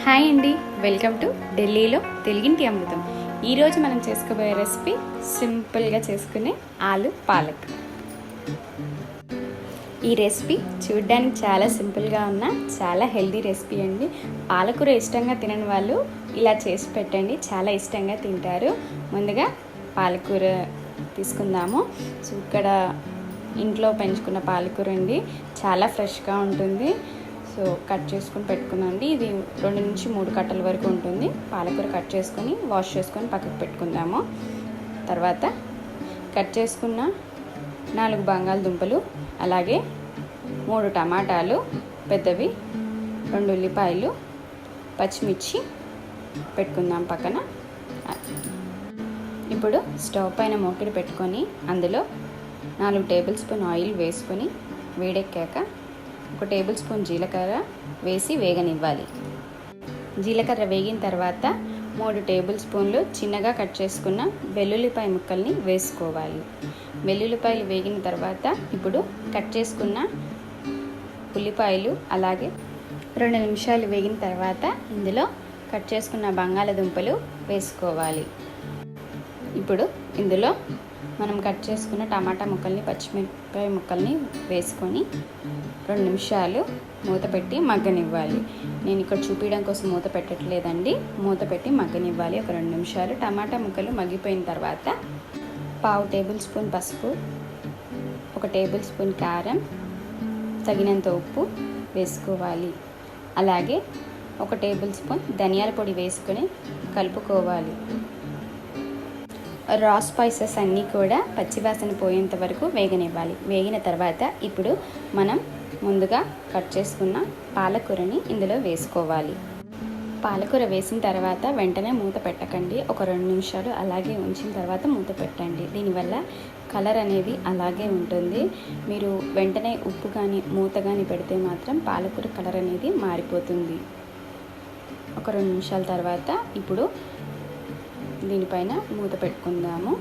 Hi అండి, welcome to ఢిల్లీలో తెలుగింటి అమృతం. ఈరోజు మనం చేసుకోబోయే రెసిపీ సింపుల్గా చేసుకునే ఆలు పాలక్. ఈ రెసిపీ చూడ్డానికి చాలా సింపుల్గా ఉన్న చాలా హెల్దీ రెసిపీ అండి. పాలకూర ఇష్టంగా తినని వాళ్ళు ఇలా చేసి పెట్టండి, చాలా ఇష్టంగా తింటారు. ముందుగా పాలకూర తీసుకుందాము. సో ఇక్కడ ఇంట్లో పెంచుకున్న పాలకూర అండి, చాలా ఫ్రెష్గా ఉంటుంది. సో కట్ చేసుకొని పెట్టుకున్నాండి. ఇది 2 నుంచి 3 కట్టల వరకు ఉంటుంది. పాలకూర కట్ చేసుకొని వాష్ చేసుకొని పక్కకు పెట్టుకుందాము. తర్వాత కట్ చేసుకున్న 4 బంగాళదుంపలు, అలాగే 3 టమాటాలు పెద్దవి, 2 ఉల్లిపాయలు, పచ్చిమిర్చి పెట్టుకుందాం పక్కన. ఇప్పుడు స్టవ్ పైన మూకిడి పెట్టుకొని అందులో 4 టేబుల్ స్పూన్ ఆయిల్ వేసుకొని వేడెక్కాక 1 టేబుల్ స్పూన్ జీలకర్ర వేసి వేగనివ్వాలి. జీలకర్ర వేగిన తర్వాత 3 టేబుల్ స్పూన్లు చిన్నగా కట్ చేసుకున్న వెల్లుల్లిపాయ ముక్కల్ని వేసుకోవాలి. వెల్లుల్లిపాయలు వేగిన తర్వాత ఇప్పుడు కట్ చేసుకున్న ఉల్లిపాయలు, అలాగే 2 నిమిషాలు వేగిన తర్వాత ఇందులో కట్ చేసుకున్న బంగాళదుంపలు వేసుకోవాలి. ఇప్పుడు ఇందులో మనం కట్ చేసుకున్న టమాటా ముక్కల్ని, పచ్చిమిరపకాయ ముక్కల్ని వేసుకొని 2 నిమిషాలు మూత పెట్టి మగ్గనివ్వాలి. నేను ఇక్కడ చూపించడం కోసం మూత పెట్టట్లేదండి, మూత పెట్టి మగ్గనివ్వాలి ఒక 2 నిమిషాలు. టమాటా ముక్కలు మగ్గిపోయిన తర్వాత 1/2 టేబుల్ స్పూన్ పసుపు, 1 టేబుల్ స్పూన్ కారం, తగినంత ఉప్పు వేసుకోవాలి. అలాగే 1 టేబుల్ స్పూన్ ధనియాల పొడి వేసుకొని కలుపుకోవాలి. రా స్పైసెస్ అన్నీ కూడా పచ్చివాసన పోయేంత వరకు వేగనివ్వాలి. వేగిన తర్వాత ఇప్పుడు మనం ముందుగా కట్ చేసుకున్న పాలకూరని ఇందులో వేసుకోవాలి. పాలకూర వేసిన తర్వాత వెంటనే మూత పెట్టకండి, ఒక 2 నిమిషాలు అలాగే ఉంచిన తర్వాత మూత పెట్టండి. దీనివల్ల కలర్ అనేది అలాగే ఉంటుంది. మీరు వెంటనే ఉప్పు కానీ మూత కానీ పెడితే మాత్రం పాలకూర కలర్ అనేది మారిపోతుంది. ఒక 2 నిమిషాల తర్వాత ఇప్పుడు దీనిపైన మూత పెట్టుకుందాము.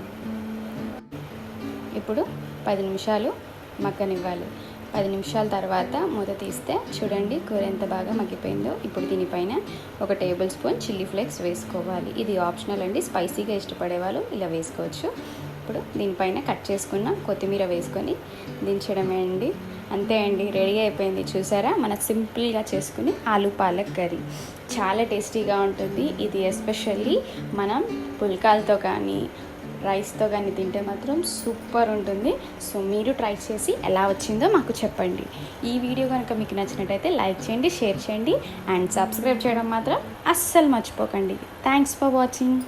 ఇప్పుడు 10 నిమిషాలు మగ్గనివ్వాలి. 10 నిమిషాల తర్వాత మూత తీస్తే చూడండి కూర ఎంత బాగా మగ్గిపోయిందో. ఇప్పుడు దీనిపైన 1 టేబుల్ స్పూన్ చిల్లీ ఫ్లేక్స్ వేసుకోవాలి. ఇది ఆప్షనల్ అండి, స్పైసీగా ఇష్టపడే వాళ్ళు ఇలా వేసుకోవచ్చు. ఇప్పుడు దీనిపైన కట్ చేసుకున్న కొత్తిమీర వేసుకొని దించడమే అండి. అంతే అండి, రెడీ అయిపోయింది. చూసారా, మన సింపుల్గా చేసుకుని ఆలూ పాలక్ కర్రీ చాలా టేస్టీగా ఉంటుంది. ఇది ఎస్పెషల్లీ మనం పుల్కాలతో కానీ రైస్తో కానీ తింటే మాత్రం సూపర్ ఉంటుంది. సో మీరు ట్రై చేసి ఎలా వచ్చిందో మాకు చెప్పండి. ఈ వీడియో కనుక మీకు నచ్చినట్టయితే లైక్ చేయండి, షేర్ చేయండి అండ్ సబ్స్క్రైబ్ చేయడం మాత్రం అస్సలు మర్చిపోకండి. Thanks for watching.